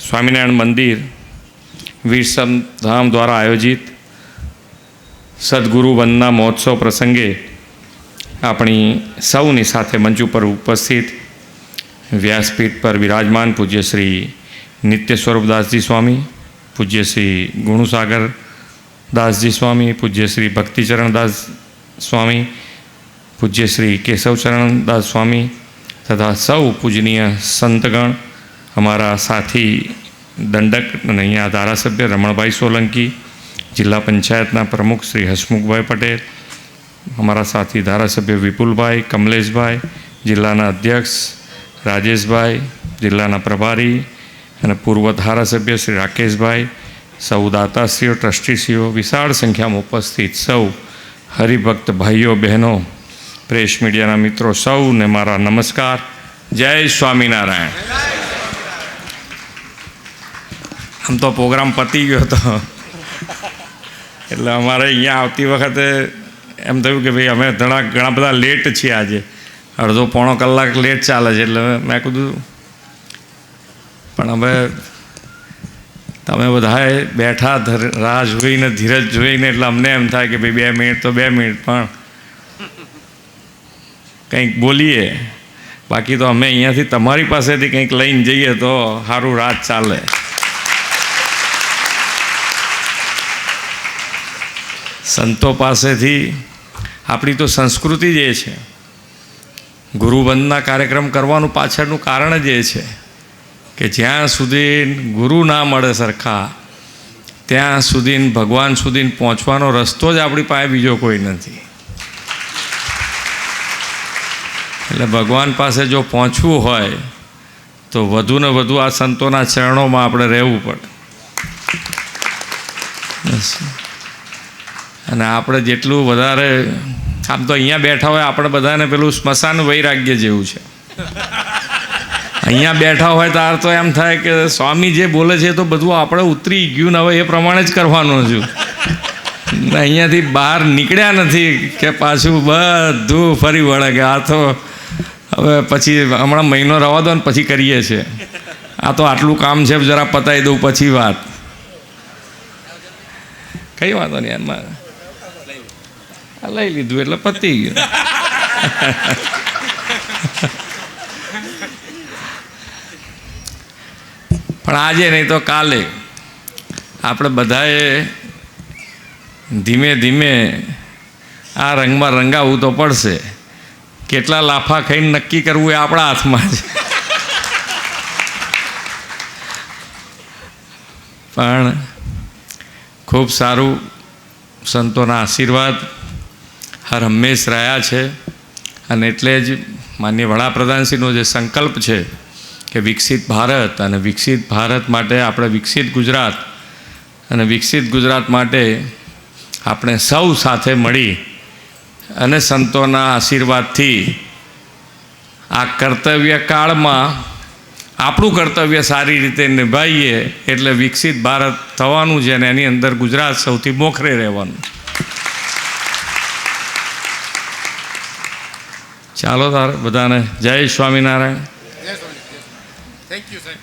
સ્વામિનારાયણ મંદિર વીરસમ ધામ દ્વારા આયોજિત સદગુરુ વંદના મહોત્સવ પ્રસંગે આપણી સૌની સાથે મંચ ઉપર ઉપસ્થિત વ્યાસપીઠ પર વિરાજમાન પૂજ્ય શ્રી નિત્ય સ્વરૂપદાસજી સ્વામી, પૂજ્ય શ્રી ગુણુસાગર દાસજી સ્વામી, પૂજ્ય શ્રી ભક્તિચરણ દાસ સ્વામી, પૂજ્ય શ્રી કેશવચરણ દાસ સ્વામી તથા સૌ પૂજનીય સંતગણ, અમારા સાથી દંડક અને અહીંયા ધારાસભ્ય રમણભાઈ સોલંકી, જિલ્લા પંચાયતના પ્રમુખ શ્રી હસમુખભાઈ પટેલ, અમારા સાથી ધારાસભ્ય વિપુલભાઈ, કમલેશભાઈ, જિલ્લાના અધ્યક્ષ રાજેશભાઈ, જિલ્લાના પ્રભારી અને પૂર્વ ધારાસભ્ય શ્રી રાકેશભાઈ, સૌ દાતાશ્રીઓ, ટ્રસ્ટીશ્રીઓ, વિશાળ સંખ્યામાં ઉપસ્થિત સૌ હરિભક્ત ભાઈઓ બહેનો, પ્રેસ મીડિયાના મિત્રો, સૌને મારા નમસ્કાર. જય સ્વામિનારાયણ. આમ તો પ્રોગ્રામ પતી ગયો હતો એટલે અમારે અહીંયા આવતી વખતે એમ થયું કે ભાઈ અમે ઘણા બધા લેટ છીએ, આજે અડધો પોણો કલાક લેટ ચાલે છે. એટલે મેં કીધું પણ હવે તમે બધાએ બેઠા રાહ જોઈને, ધીરજ જોઈને, એટલે અમને એમ થાય કે ભાઈ 2 મિનિટ તો 2 મિનિટ પણ કંઈક બોલીએ. બાકી તો અમે અહીંયાથી તમારી પાસેથી કંઈક લઈને જઈએ તો સારું રાત ચાલે. સંતો પાસેથી આપણી તો સંસ્કૃતિ જ એ છે. ગુરુવંદના કાર્યક્રમ કરવાનું પાછળનું કારણ જ એ છે કે જ્યાં સુધી ગુરુ ના મળે સરખા, ત્યાં સુધી ભગવાન સુધી પહોંચવાનો રસ્તો જ આપણી પાસે બીજો કોઈ નથી. એટલે ભગવાન પાસે જો પહોંચવું હોય તો વધુ ને વધુ આ સંતોના ચરણોમાં આપણે રહેવું પડે. અને આપણે જેટલું વધારે, આમ તો અહીંયા બેઠા હોય આપણે બધાને પેલું સ્મશાન વૈરાગ્ય જેવું છે. અહીંયા બેઠા હોય તાર તો એમ થાય કે સ્વામી જે બોલે છે તો બધું આપણે ઉતરી ગયું ને હવે એ પ્રમાણે જ કરવાનું છું. અહીંયાથી બહાર નીકળ્યા નથી કે પાછું બધું ફરી વળે કે આ તો હવે પછી હમણાં મહિનો રહેવા દો ને પછી કરીએ છીએ, આ તો આટલું કામ છે જરા પતાવી દઉં પછી વાત. કઈ વાંધો નહીં, એમાં લઈ લીધું એટલે પતી ગયું. પણ આજે નહીં તો કાલે આપણે બધાએ ધીમે ધીમે આ રંગમાં રંગાવવું તો પડશે. કેટલા લાફા ખાઈને નક્કી કરવું એ આપણા હાથમાં છે. પણ ખૂબ સારું, સંતોના આશીર્વાદ હર હંમેશ રહ્યા છે. અને એટલે જ માનનીય વડાપ્રધાનશ્રીનો જે સંકલ્પ છે કે વિકસિત ભારત, અને વિકસિત ભારત માટે આપણે વિકસિત ગુજરાત, અને વિકસિત ગુજરાત માટે આપણે સૌ સાથે મળી અને સંતોના આશીર્વાદથી આ કર્તવ્ય કાળમાં આપણું કર્તવ્ય સારી રીતે નિભાવીએ એટલે વિકસિત ભારત થવાનું છે. અને એની અંદર ગુજરાત સૌથી મોખરે રહેવાનું. ચાલો તાર બધાને જય સ્વામિનારાયણ. થેન્ક યુ સાહેબ.